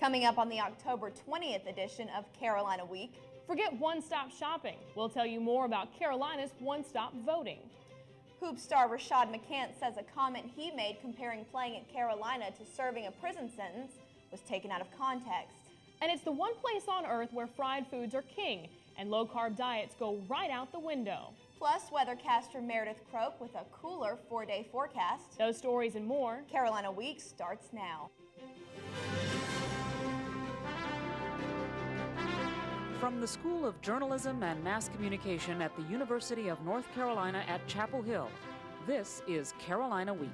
Coming up on the October 20th edition of Carolina Week. Forget one-stop shopping. We'll tell you more about Carolina's one-stop voting. Hoop star Rashad McCants says a comment he made comparing playing at Carolina to serving a prison sentence was taken out of context. And it's the one place on earth where fried foods are king and low-carb diets go right out the window. Plus, weathercaster Meredith Croak with a cooler 4-day forecast. Those stories and more. Carolina Week starts now. From the School of Journalism and Mass Communication at the University of North Carolina at Chapel Hill, this is Carolina Week.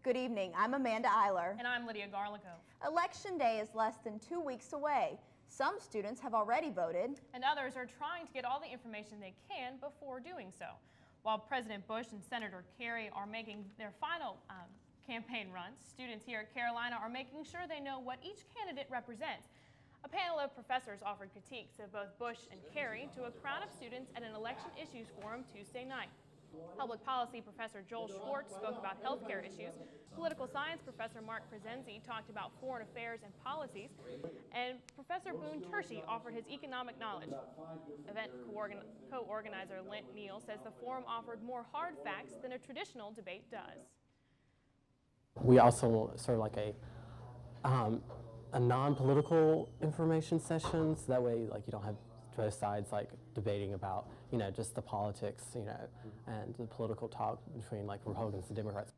Good evening, I'm Amanda Eiler. And I'm Lydia Garlico. Election Day is less than 2 weeks away. Some students have already voted. And others are trying to get all the information they can before doing so. While President Bush and Senator Kerry are making their final campaign runs, students here at Carolina are making sure they know what each candidate represents. A panel of professors offered critiques of both Bush and Kerry to a crowd of students at an election issues forum Tuesday night. Public policy professor Joel Schwartz spoke about healthcare issues. Political science professor Mark Crescenzi talked about foreign affairs and policies. And Professor Boone Tershi offered his economic knowledge. Event co-organizer Lint Neal says the forum offered more hard facts than a traditional debate does. We also sort of like a non-political information session, so that way like you don't have both sides like debating about, you know, just the politics, you know, and the political talk between like Republicans and Democrats.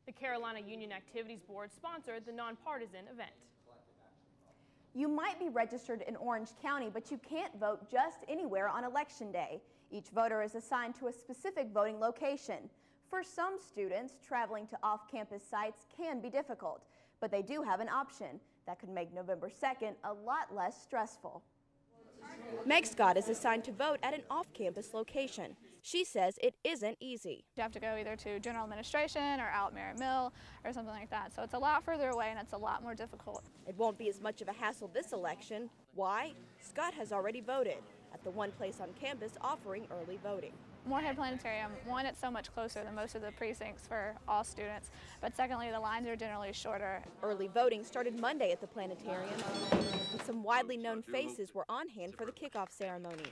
The Carolina Union Activities Board sponsored the nonpartisan event. You might be registered in Orange County, but you can't vote just anywhere on Election Day. Each voter is assigned to a specific voting location. For some students, traveling to off-campus sites can be difficult, but they do have an option that could make November 2nd a lot less stressful. Meg Scott is assigned to vote at an off-campus location. She says it isn't easy. You have to go either to general administration or out Merritt Mill or something like that. So it's a lot further away and it's a lot more difficult. It won't be as much of a hassle this election. Why? Scott has already voted at the one place on campus offering early voting. Moorhead Planetarium, one, it's so much closer than most of the precincts for all students, but secondly, the lines are generally shorter. Early voting started Monday at the planetarium, and some widely known faces were on hand for the kickoff ceremony.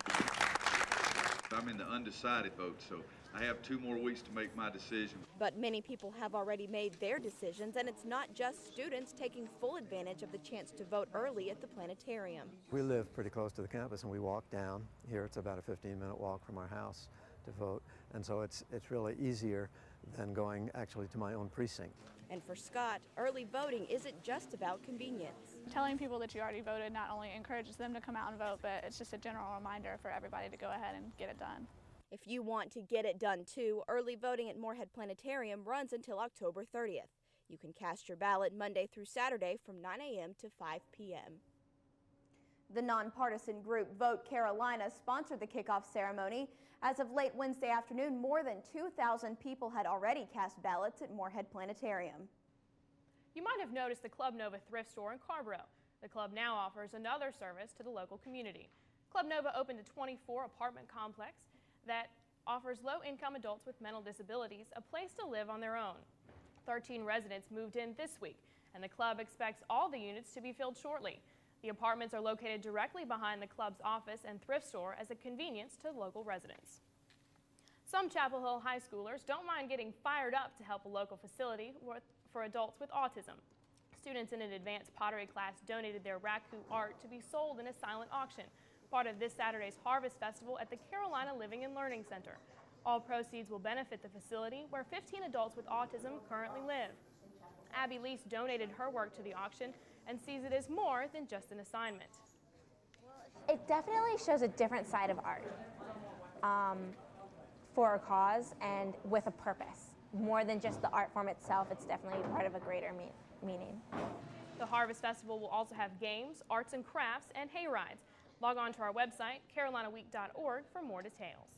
I'm in the undecided vote, so I have 2 more weeks to make my decision. But many people have already made their decisions, and it's not just students taking full advantage of the chance to vote early at the planetarium. We live pretty close to the campus, and we walk down here. It's about a 15-minute walk from our house to vote, and so it's really easier than going actually to my own precinct. And for Scott, early voting isn't just about convenience. Telling people that you already voted not only encourages them to come out and vote, but it's just a general reminder for everybody to go ahead and get it done. If you want to get it done too, early voting at Moorhead Planetarium runs until October 30th. You can cast your ballot Monday through Saturday from 9 a.m. to 5 p.m. The nonpartisan group Vote Carolina sponsored the kickoff ceremony. As of late Wednesday afternoon, more than 2,000 people had already cast ballots at Moorhead Planetarium. You might have noticed the Club Nova thrift store in Carborough. The club now offers another service to the local community. Club Nova opened a 24 apartment complex that offers low-income adults with mental disabilities a place to live on their own. 13 residents moved in this week, and the club expects all the units to be filled shortly. The apartments are located directly behind the club's office and thrift store as a convenience to local residents. Some Chapel Hill high schoolers don't mind getting fired up to help a local facility for adults with autism. Students in an advanced pottery class donated their raku art to be sold in a silent auction, part of this Saturday's Harvest Festival at the Carolina Living and Learning Center. All proceeds will benefit the facility where 15 adults with autism currently live. Abby Lease donated her work to the auction and sees it as more than just an assignment. It definitely shows a different side of art for a cause and with a purpose. More than just the art form itself, it's definitely part of a greater meaning. The Harvest Festival will also have games, arts and crafts, and hay rides. Log on to our website, carolinaweek.org, for more details.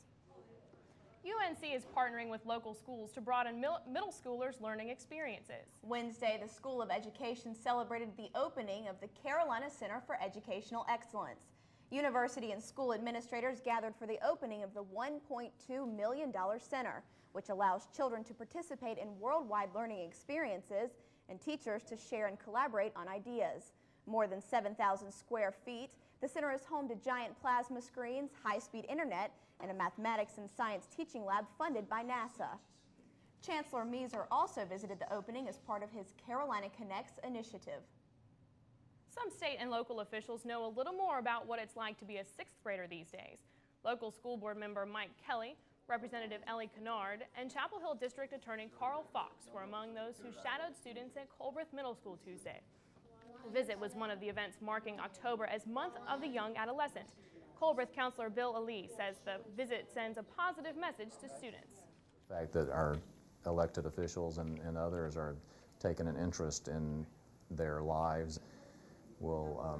UNC is partnering with local schools to broaden middle schoolers' learning experiences. Wednesday, the School of Education celebrated the opening of the Carolina Center for Educational Excellence. University and school administrators gathered for the opening of the $1.2 million center, which allows children to participate in worldwide learning experiences and teachers to share and collaborate on ideas. More than 7,000 square feet, the center is home to giant plasma screens, high-speed internet, and a mathematics and science teaching lab funded by NASA. Chancellor Measer also visited the opening as part of his Carolina Connects initiative. Some state and local officials know a little more about what it's like to be a sixth grader these days. Local school board member Mike Kelly, Representative Ellie Kennard, and Chapel Hill District Attorney Carl Fox were among those who shadowed students at Colbreth Middle School Tuesday. The visit was one of the events marking October as Month of the Young Adolescent. Colbreth Counselor Bill Ali says the visit sends a positive message to students. The fact that our elected officials and others are taking an interest in their lives will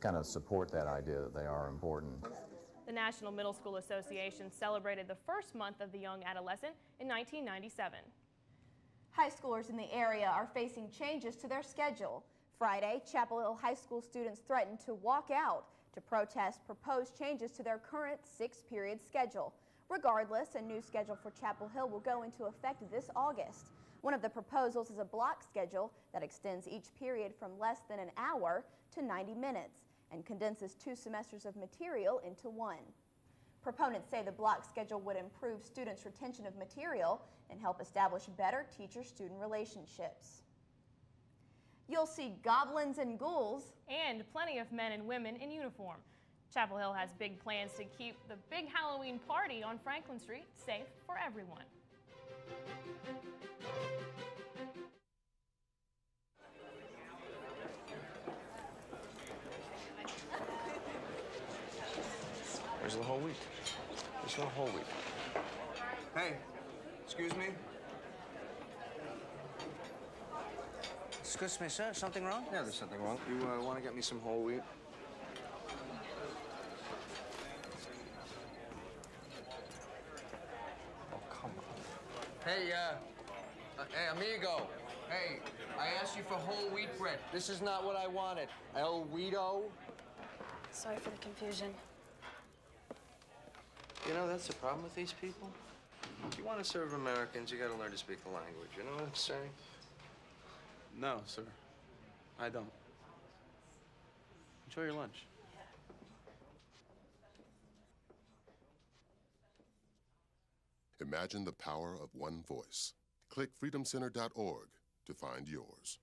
kind of support that idea that they are important. The National Middle School Association celebrated the first month of the young adolescent in 1997. High schoolers in the area are facing changes to their schedule. Friday, Chapel Hill High School students threatened to walk out to protest proposed changes to their current 6-period schedule. Regardless, a new schedule for Chapel Hill will go into effect this August. One of the proposals is a block schedule that extends each period from less than an hour to 90 minutes and condenses 2 semesters of material into 1. Proponents say the block schedule would improve students' retention of material and help establish better teacher-student relationships. You'll see goblins and ghouls and plenty of men and women in uniform. Chapel Hill has big plans to keep the big Halloween party on Franklin Street safe for everyone. Where's the whole week? There's no whole week. Hey, excuse me? Excuse me, sir. Something wrong? Yeah, there's something wrong. You want to get me some whole wheat? Oh, come on. Hey, hey, amigo. Hey, I asked you for whole wheat bread. This is not what I wanted. El Guido. Sorry for the confusion. You know, that's the problem with these people. If you want to serve Americans, you got to learn to speak the language. You know what I'm saying? No, sir. I don't. Enjoy your lunch. Imagine the power of one voice. Click freedomcenter.org to find yours.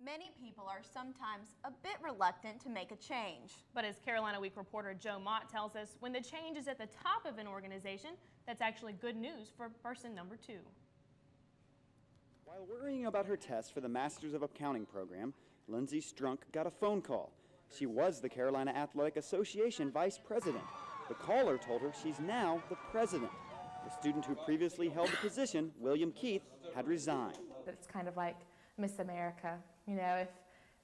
Many people are sometimes a bit reluctant to make a change. But as Carolina Week reporter Joe Mott tells us, when the change is at the top of an organization, that's actually good news for person number 2. While worrying about her test for the Masters of Accounting program, Lindsay Strunk got a phone call. She was the Carolina Athletic Association vice president. The caller told her she's now the president. The student who previously held the position, William Keith, had resigned. It's kind of like Miss America. You know, if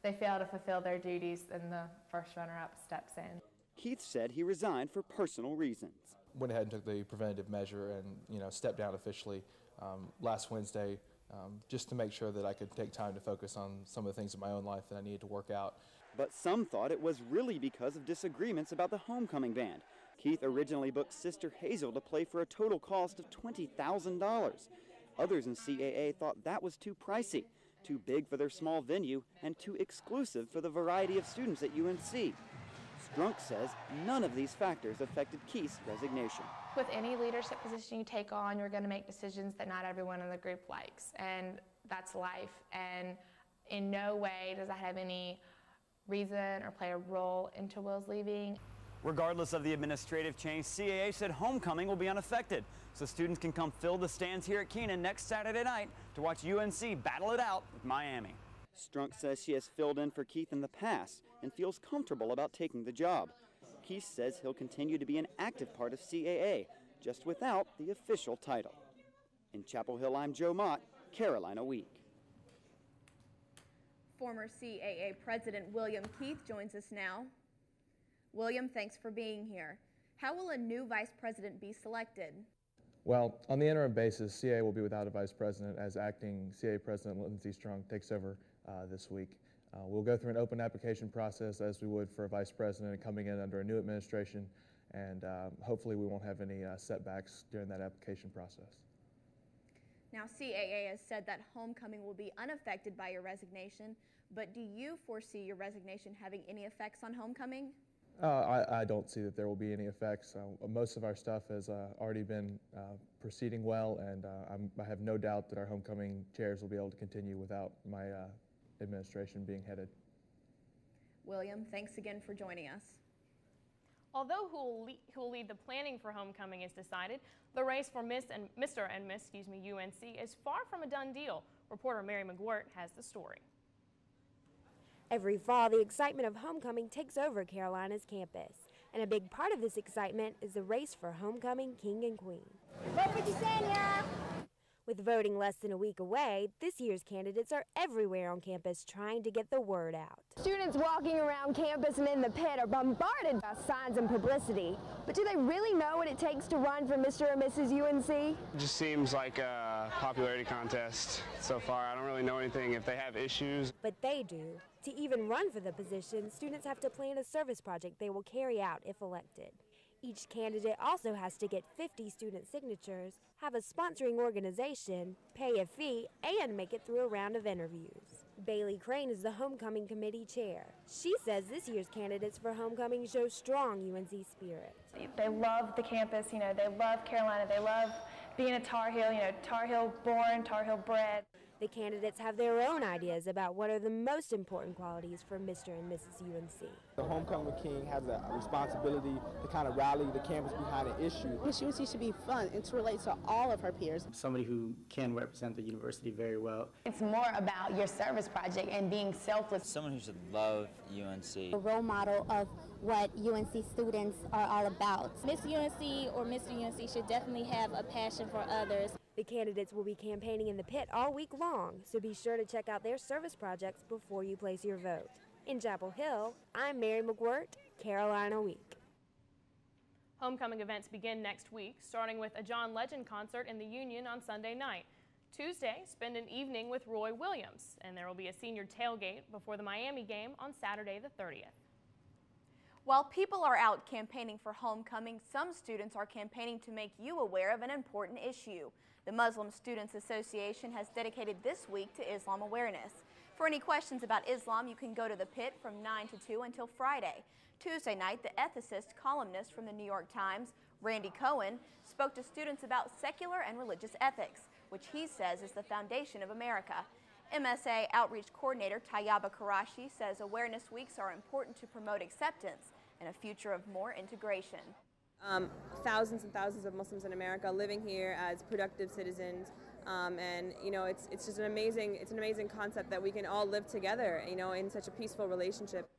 they fail to fulfill their duties, then the first runner-up steps in. Keith said he resigned for personal reasons. Went ahead and took the preventative measure and, stepped down officially last Wednesday just to make sure that I could take time to focus on some of the things in my own life that I needed to work out. But some thought it was really because of disagreements about the homecoming band. Keith originally booked Sister Hazel to play for a total cost of $20,000. Others in CAA thought that was too pricey, too big for their small venue, and too exclusive for the variety of students at UNC. Strunk says none of these factors affected Keith's resignation. With any leadership position you take on, you're going to make decisions that not everyone in the group likes, and that's life. And in no way does that have any reason or play a role into Will's leaving. Regardless of the administrative change, CAA said homecoming will be unaffected, so students can come fill the stands here at Kenan next Saturday night to watch UNC battle it out with Miami. Strunk says she has filled in for Keith in the past and feels comfortable about taking the job. Keith says he'll continue to be an active part of CAA, just without the official title. In Chapel Hill, I'm Joe Mott, Carolina Week. Former CAA President William Keith joins us now. William, thanks for being here. How will a new vice president be selected? Well, on the interim basis, CAA will be without a vice president as acting CAA President Lindsey Strong takes over this week. We'll go through an open application process as we would for a vice president coming in under a new administration, and hopefully we won't have any setbacks during that application process. Now, CAA has said that homecoming will be unaffected by your resignation, but do you foresee your resignation having any effects on homecoming? I don't see that there will be any effects. Most of our stuff has already been proceeding well, and I have no doubt that our homecoming chairs will be able to continue without my administration being headed. William, thanks again for joining us. Although who will lead the planning for homecoming is decided, the race for Mr. and Miss UNC is far from a done deal. Reporter Mary McGuirt has the story. Every fall, the excitement of homecoming takes over Carolina's campus. And a big part of this excitement is the race for homecoming king and queen. Vote for Jesenia! With voting less than a week away, this year's candidates are everywhere on campus trying to get the word out. Students walking around campus and in the pit are bombarded by signs and publicity. But do they really know what it takes to run for Mr. or Mrs. UNC? It just seems like a popularity contest so far. I don't really know anything if they have issues. But they do. To even run for the position, students have to plan a service project they will carry out if elected. Each candidate also has to get 50 student signatures, have a sponsoring organization, pay a fee, and make it through a round of interviews. Bailey Crane is the homecoming committee chair. She says this year's candidates for homecoming show strong UNC spirit. They love the campus, they love Carolina, they love being a Tar Heel, Tar Heel born, Tar Heel bred. The candidates have their own ideas about what are the most important qualities for Mr. and Mrs. UNC. The homecoming king has a responsibility to kind of rally the campus behind an issue. Miss UNC should be fun and to relate to all of her peers. Somebody who can represent the university very well. It's more about your service project and being selfless. Someone who should love UNC. A role model of what UNC students are all about. Miss UNC or Mr. UNC should definitely have a passion for others. The candidates will be campaigning in the pit all week long, so be sure to check out their service projects before you place your vote. In Chapel Hill, I'm Mary McGuirt, Carolina Week. Homecoming events begin next week, starting with a John Legend concert in the Union on Sunday night. Tuesday, spend an evening with Roy Williams, and there will be a senior tailgate before the Miami game on Saturday the 30th. While people are out campaigning for homecoming, some students are campaigning to make you aware of an important issue. The Muslim Students Association has dedicated this week to Islam awareness. For any questions about Islam, you can go to the pit from 9 to 2 until Friday. Tuesday night, the ethicist columnist from the New York Times, Randy Cohen, spoke to students about secular and religious ethics, which he says is the foundation of America. MSA Outreach Coordinator Tayyaba Karashi says awareness weeks are important to promote acceptance and a future of more integration. Thousands and thousands of Muslims in America living here as productive citizens, and it's just an amazing concept that we can all live together, in such a peaceful relationship.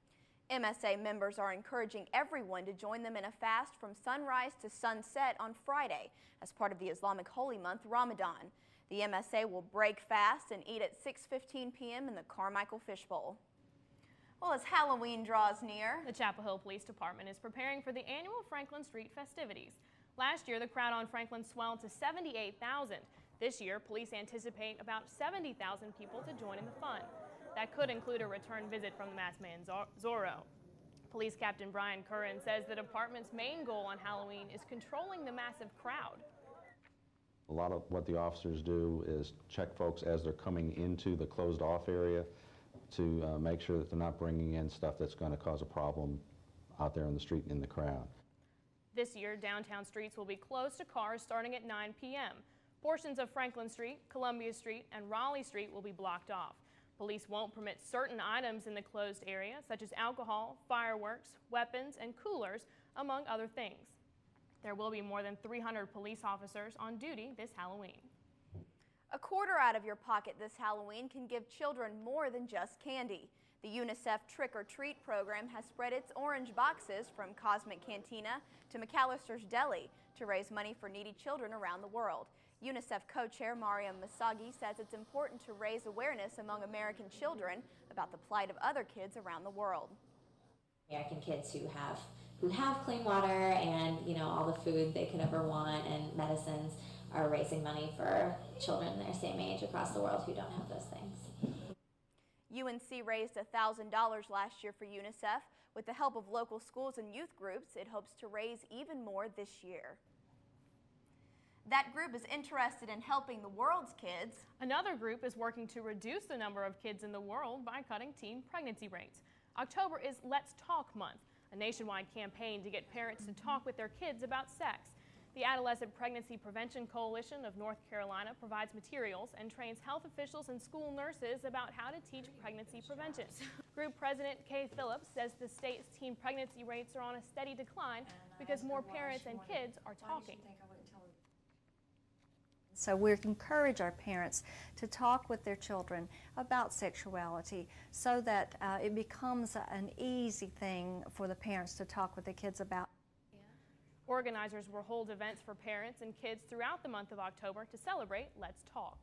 MSA members are encouraging everyone to join them in a fast from sunrise to sunset on Friday as part of the Islamic holy month Ramadan. The MSA will break fast and eat at 6:15 p.m. in the Carmichael Fishbowl. Well, as Halloween draws near, the Chapel Hill Police Department is preparing for the annual Franklin Street festivities. Last year, the crowd on Franklin swelled to 78,000. This year, police anticipate about 70,000 people to join in the fun. That could include a return visit from the masked man Zorro. Police Captain Brian Curran says the department's main goal on Halloween is controlling the massive crowd. A lot of what the officers do is check folks as they're coming into the closed-off area to make sure that they're not bringing in stuff that's going to cause a problem out there in the street and in the crowd. This year, downtown streets will be closed to cars starting at 9 p.m. Portions of Franklin Street, Columbia Street, and Raleigh Street will be blocked off. Police won't permit certain items in the closed area, such as alcohol, fireworks, weapons, and coolers, among other things. There will be more than 300 police officers on duty this Halloween. A quarter out of your pocket this Halloween can give children more than just candy. The UNICEF Trick or Treat program has spread its orange boxes from Cosmic Cantina to McAllister's Deli to raise money for needy children around the world. UNICEF co-chair Mariam Masagi says it's important to raise awareness among American children about the plight of other kids around the world. American kids who who have clean water and, you know, all the food they could ever want and medicines are raising money for children their same age across the world who don't have those things. UNC raised $1,000 last year for UNICEF. With the help of local schools and youth groups, it hopes to raise even more this year. That group is interested in helping the world's kids. Another group is working to reduce the number of kids in the world by cutting teen pregnancy rates. October is Let's Talk Month, a nationwide campaign to get parents to talk with their kids about sex. The Adolescent Pregnancy Prevention Coalition of North Carolina provides materials and trains health officials and school nurses about how to teach pregnancy prevention. Group President Kay Phillips says the state's teen pregnancy rates are on a steady decline because more parents and kids are talking. So we encourage our parents to talk with their children about sexuality so that it becomes an easy thing for the parents to talk with the kids about. Organizers will hold events for parents and kids throughout the month of October to celebrate Let's Talk.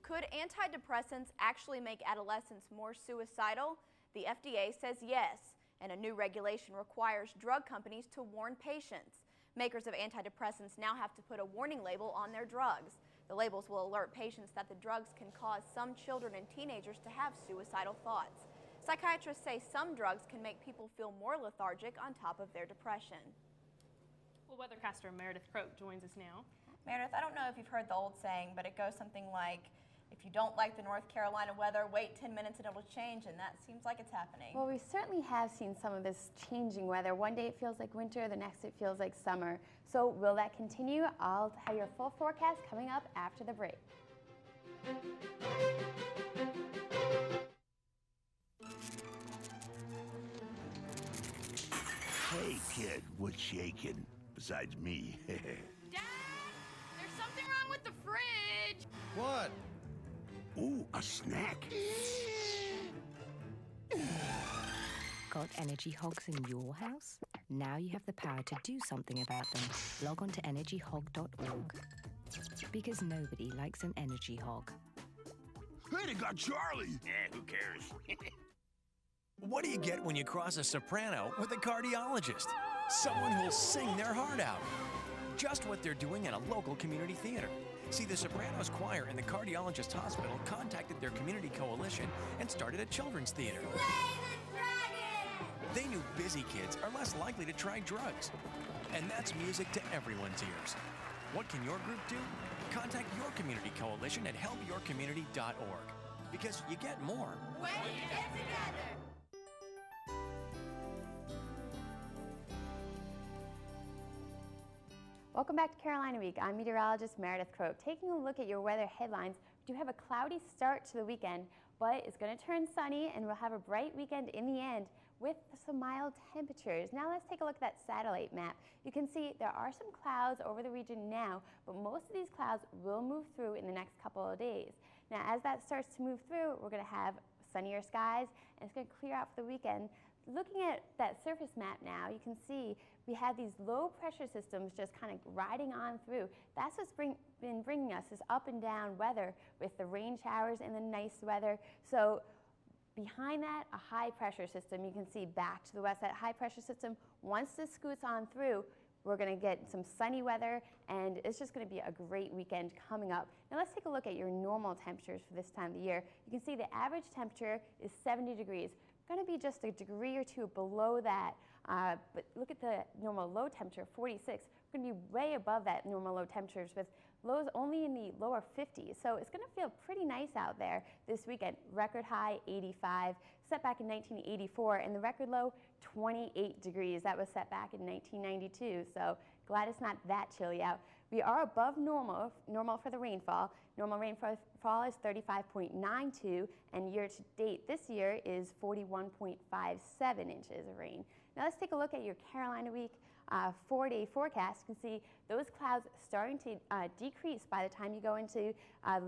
Could antidepressants actually make adolescents more suicidal? The FDA says yes, and a new regulation requires drug companies to warn patients. Makers of antidepressants now have to put a warning label on their drugs. The labels will alert patients that the drugs can cause some children and teenagers to have suicidal thoughts. Psychiatrists say some drugs can make people feel more lethargic on top of their depression. Well, weathercaster Meredith Croak joins us now. Meredith, I don't know if you've heard the old saying, but it goes something like, if you don't like the North Carolina weather, wait 10 minutes and it'll change, and that seems like it's happening. Well, we certainly have seen some of this changing weather. One day it feels like winter, the next it feels like summer. So will that continue? I'll have your full forecast coming up after the break. Hey, kid, what's shaking? Besides me. Dad! There's something wrong with the fridge! What? Ooh, a snack. Got energy hogs in your house? Now you have the power to do something about them. Log on to energyhog.org. Because nobody likes an energy hog. Hey, they got Charlie! Who cares? What do you get when you cross a soprano with a cardiologist? Someone who'll sing their heart out. Just what they're doing at a local community theater. See, the Sopranos Choir in the Cardiologist Hospital contacted their community coalition and started a children's theater. They knew busy kids are less likely to try drugs. And that's music to everyone's ears. What can your group do? Contact your community coalition at helpyourcommunity.org. Because you get more when you get together. Welcome back to Carolina Week. I'm meteorologist Meredith Croak. Taking a look at your weather headlines, we do have a cloudy start to the weekend, but it's going to turn sunny and we'll have a bright weekend in the end with some mild temperatures. Now let's take a look at that satellite map. You can see there are some clouds over the region now, but most of these clouds will move through in the next couple of days. Now as that starts to move through, we're going to have sunnier skies and it's going to clear out for the weekend. Looking at that surface map now, you can see we have these low pressure systems just kind of riding on through. That's what's been bringing us this up and down weather with the rain showers and the nice weather. So behind that, a high pressure system. You can see back to the west, that high pressure system, once this scoots on through, we're going to get some sunny weather and it's just going to be a great weekend coming up. Now let's take a look at your normal temperatures for this time of the year. You can see the average temperature is 70 degrees. Going to be just a degree or two below that, but look at the normal low temperature, 46. We're going to be way above that normal low temperatures with lows only in the lower 50s. So it's going to feel pretty nice out there this weekend. Record high 85, set back in 1984, and the record low 28 degrees. That was set back in 1992. So glad it's not that chilly out. We are above normal for the rainfall. Normal rainfall is 35.92, and year to date this year is 41.57 inches of rain. Now let's take a look at your Carolina Week 4-day forecast. You can see those clouds starting to decrease by the time you go into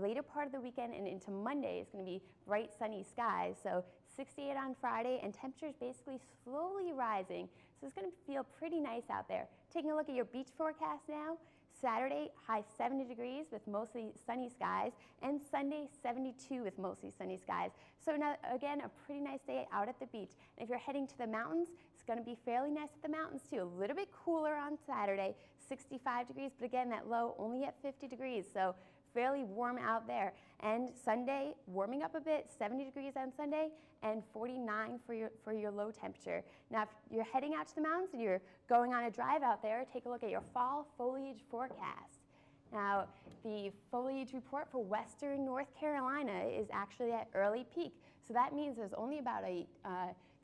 later part of the weekend and into Monday. It's going to be bright sunny skies. So 68 on Friday and temperatures basically slowly rising. So it's going to feel pretty nice out there. Taking a look at your beach forecast now. Saturday, high 70 degrees with mostly sunny skies, and Sunday, 72 with mostly sunny skies. So now, again, a pretty nice day out at the beach. And if you're heading to the mountains, it's going to be fairly nice at the mountains too. A little bit cooler on Saturday, 65 degrees, but again, that low only at 50 degrees, so fairly warm out there. And Sunday, warming up a bit, 70 degrees on Sunday, and 49 for your low temperature. Now, if you're heading out to the mountains and you're going on a drive out there, take a look at your fall foliage forecast. Now, the foliage report for western North Carolina is actually at early peak. So that means there's only about a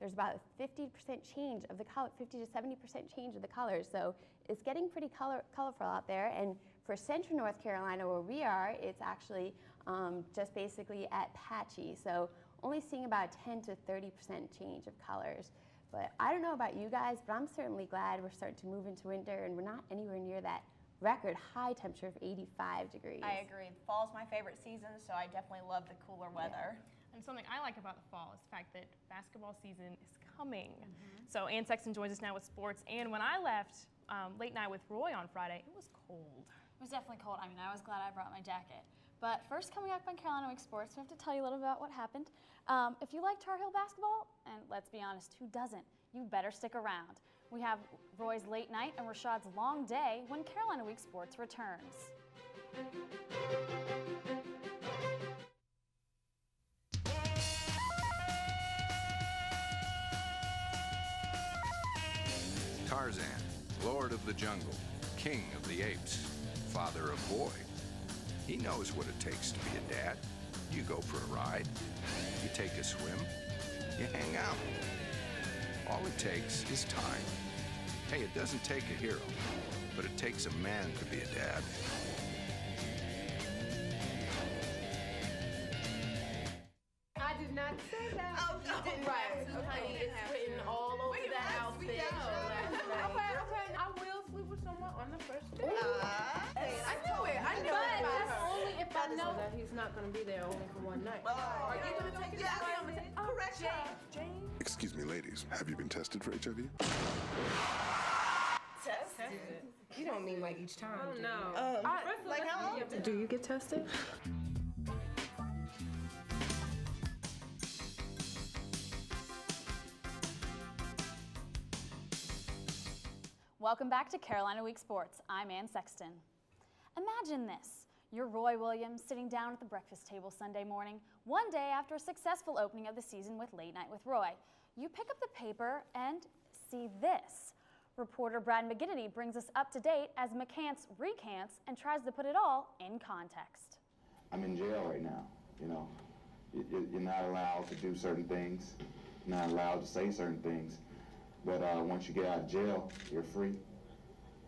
50% change of the color, 50 to 70% change of the colors. So it's getting pretty colorful out there. And for central North Carolina, where we are, it's actually just basically at patchy. So only seeing about a 10 to 30% change of colors. But I don't know about you guys, but I'm certainly glad we're starting to move into winter and we're not anywhere near that record high temperature of 85 degrees. I agree. Fall's my favorite season, so I definitely love the cooler weather. And something I like about the fall is the fact that basketball season is coming. So Ann Sexton joins us now with sports. And when I left late night with Roy on Friday, it was cold. It was definitely cold. I mean, I was glad I brought my jacket. But first, coming up on Carolina Week Sports, we have to tell you a little bit about what happened. If you like Tar Heel basketball, and let's be honest, who doesn't? You better stick around. We have Roy's late night and Rashad's long day when Carolina Week Sports returns. Tarzan, Lord of the Jungle, King of the Apes, father of boy. He knows what it takes to be a dad. You go for a ride, you take a swim, you hang out. All it takes is time. Hey, it doesn't take a hero, but it takes a man to be a dad. I did not say that. Oh, right. Honey, it's written all over that outfit. Okay. I will sleep with someone on the first day. I knew it. I knew it. But that's only if I know that he's not going to be there only for one night. Are you going to take it out? Correct, Jane. Excuse me, ladies. Have you been tested for HIV? Tested? You don't mean like each time. Oh, no. Like how often? Do you get tested? Welcome back to Carolina Week Sports. I'm Ann Sexton. Imagine this. You're Roy Williams sitting down at the breakfast table Sunday morning, one day after a successful opening of the season with Late Night with Roy. You pick up the paper and see this. Reporter Brad McGinnity brings us up to date as McCants recants and tries to put it all in context. I'm in jail right now, you know. You're not allowed to do certain things, you're not allowed to say certain things. But once you get out of jail, you're free.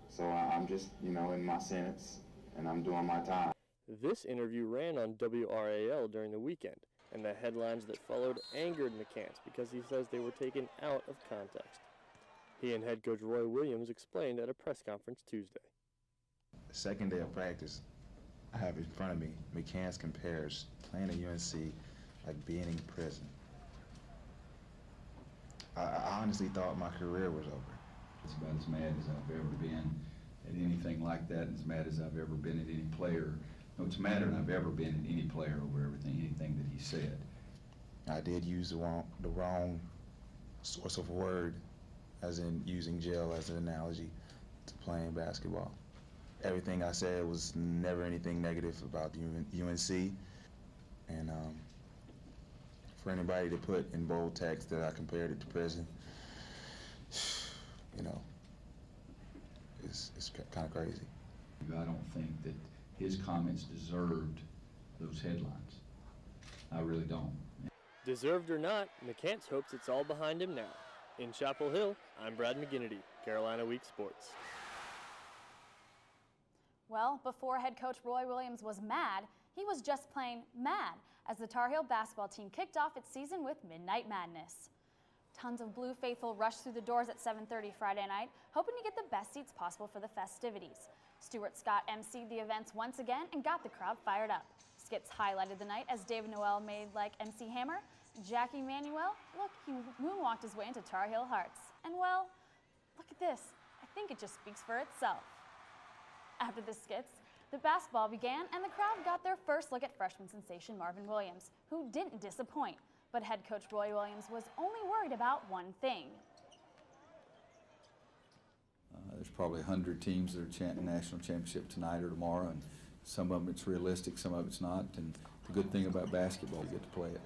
So I'm just, you know, in my sentence, and I'm doing my time. This interview ran on WRAL during the weekend, and the headlines that followed angered McCants because he says they were taken out of context. He and head coach Roy Williams explained at a press conference Tuesday. Second day of practice, I have in front of me, McCants compares playing at UNC like being in prison. I honestly thought my career was over. It's about as mad as I've ever been at anything like that, and as mad as I've ever been at any player. No, it's madder than I've ever been at any player over anything that he said. I did use the wrong source of word, as in using jail as an analogy to playing basketball. Everything I said was never anything negative about UNC, and for anybody to put in bold text that I compared it to prison, you know, it's kind of crazy. I don't think that his comments deserved those headlines. I really don't. Deserved or not, McCants hopes it's all behind him now. In Chapel Hill, I'm Brad McGinnity, Carolina Week Sports. Well, before head coach Roy Williams was mad, he was just plain mad as the Tar Heel basketball team kicked off its season with Midnight Madness. Tons of Blue faithful rushed through the doors at 7:30 Friday night, hoping to get the best seats possible for the festivities. Stuart Scott emceed the events once again and got the crowd fired up. Skits highlighted the night as David Noel made like MC Hammer. Jackie Manuel, look, he moonwalked his way into Tar Heel hearts. And well, look at this. I think it just speaks for itself. After the skits, the basketball began and the crowd got their first look at freshman sensation Marvin Williams, who didn't disappoint. But head coach Roy Williams was only worried about one thing. There's probably 100 teams that are chanting national championship tonight or tomorrow, and some of them it's realistic, some of it's not. And the good thing about basketball, you get to play it.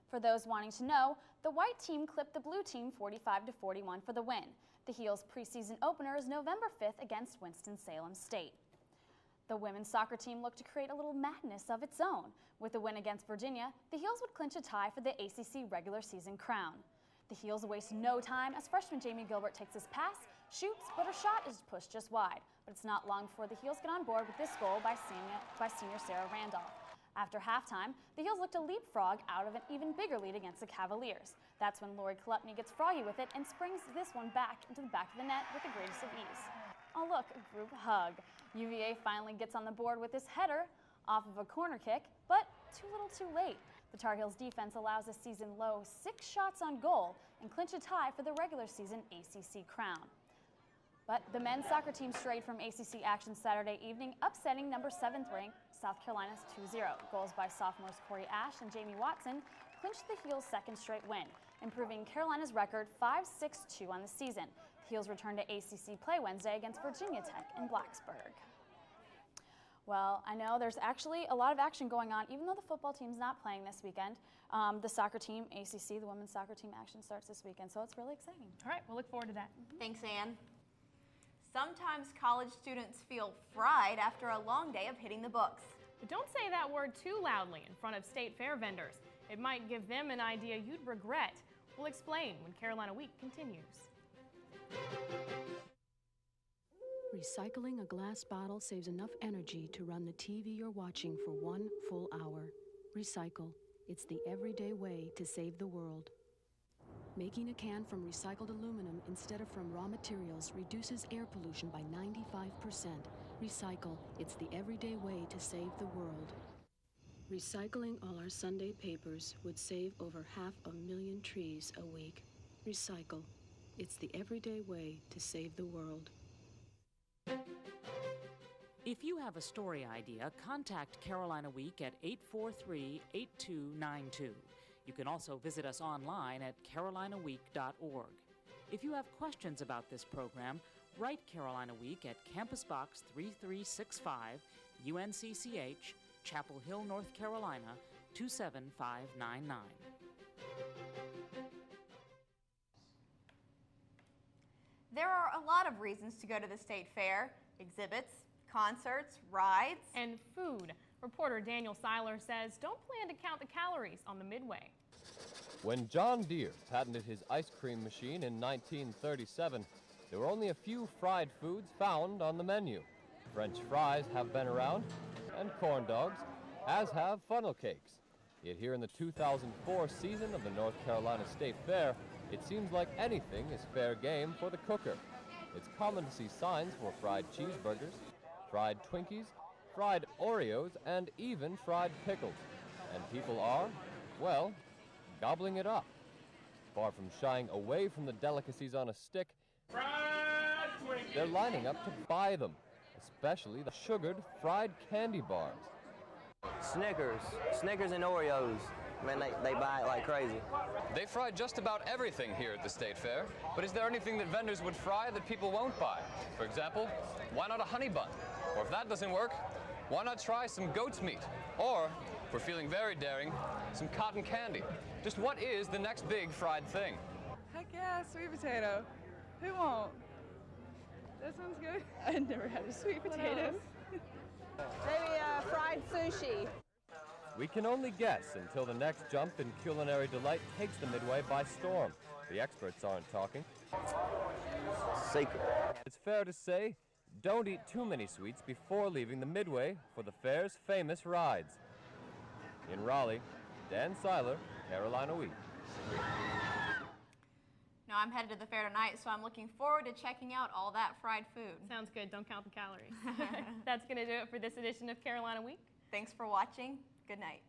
For those wanting to know, the white team clipped the blue team 45-41 for the win. The Heels' preseason opener is November 5th against Winston-Salem State. The women's soccer team looked to create a little madness of its own. With the win against Virginia, the Heels would clinch a tie for the ACC regular season crown. The Heels waste no time as freshman Jamie Gilbert takes his pass, shoots, but her shot is pushed just wide. But it's not long before the Heels get on board with this goal by senior Sarah Randolph. After halftime, the Heels look to leapfrog out of an even bigger lead against the Cavaliers. That's when Lori Kolupny gets froggy with it and springs this one back into the back of the net with the greatest of ease. Oh look, a group hug. UVA finally gets on the board with this header off of a corner kick, but too little too late. The Tar Heels defense allows a season-low 6 shots on goal and clinch a tie for the regular season ACC crown. But the men's soccer team strayed from ACC action Saturday evening, upsetting number 7th ranked South Carolina's 2-0. Goals by sophomores Corey Ash and Jamie Watson clinched the Heels' second straight win, improving Carolina's record 5-6-2 on the season. The Heels return to ACC play Wednesday against Virginia Tech in Blacksburg. Well, I know there's actually a lot of action going on, even though the football team's not playing this weekend. The soccer team, ACC, the women's soccer team action starts this weekend, so it's really exciting. All right, we'll look forward to that. Thanks, Ann. Sometimes college students feel fried after a long day of hitting the books. But don't say that word too loudly in front of state fair vendors. It might give them an idea you'd regret. We'll explain when Carolina Week continues. Recycling a glass bottle saves enough energy to run the TV you're watching for 1 full hour. Recycle. It's the everyday way to save the world. Making a can from recycled aluminum instead of from raw materials reduces air pollution by 95%. Recycle. It's the everyday way to save the world. Recycling all our Sunday papers would save over 500,000 trees a week. Recycle. It's the everyday way to save the world. If you have a story idea, contact Carolina Week at 843-8292. You can also visit us online at carolinaweek.org. If you have questions about this program, write Carolina Week at Campus Box 3365, UNCCH, Chapel Hill, North Carolina, 27599. There are a lot of reasons to go to the state fair: exhibits, concerts, rides, and food. Reporter Daniel Seiler says don't plan to count the calories on the Midway. When John Deere patented his ice cream machine in 1937, there were only a few fried foods found on the menu. French fries have been around, and corn dogs, as have funnel cakes. Yet here in the 2004 season of the North Carolina State Fair, it seems like anything is fair game for the cooker. It's common to see signs for fried cheeseburgers, fried Twinkies, fried Oreos, and even fried pickles. And people are, well, gobbling it up. Far from shying away from the delicacies on a stick, they're lining up to buy them, especially the sugared fried candy bars. Snickers and Oreos. Man, they buy it like crazy. They fry just about everything here at the State Fair, but is there anything that vendors would fry that people won't buy? For example, why not a honey bun? Or if that doesn't work, why not try some goat's meat? Or, if we're feeling very daring, some cotton candy. Just what is the next big fried thing? Heck yeah, sweet potato. Who won't? That sounds good. I've never had a sweet potato. Maybe fried sushi. We can only guess until the next jump in culinary delight takes the Midway by storm. The experts aren't talking. Secret. It's fair to say, don't eat too many sweets before leaving the Midway for the fair's famous rides. In Raleigh, Dan Seiler, Carolina Week. Now, I'm headed to the fair tonight, so I'm looking forward to checking out all that fried food. Sounds good. Don't count the calories. That's going to do it for this edition of Carolina Week. Thanks for watching. Good night.